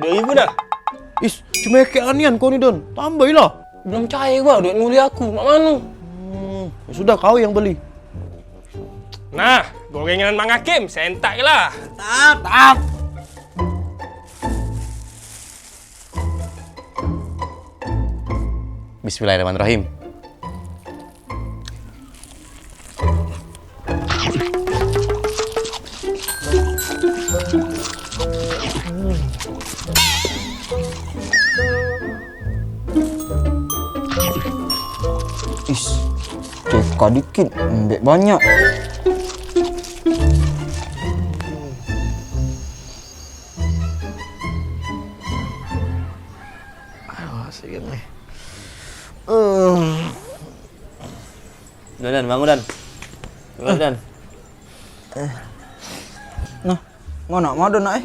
3.000 dah. Is, cuma keanian kau ni Don. Tambahilah. Belum cair gua duit mulia aku. Mak mana? Ya sudah kau yang beli. Nah, gorengan Mang Hakim, sentak lah. Tap. Bismillahirrahmanirrahim. Is, teka dikit, embek banyak. Asik ni. Dan bangun Dan. Bangun Dan. Nah, mana nak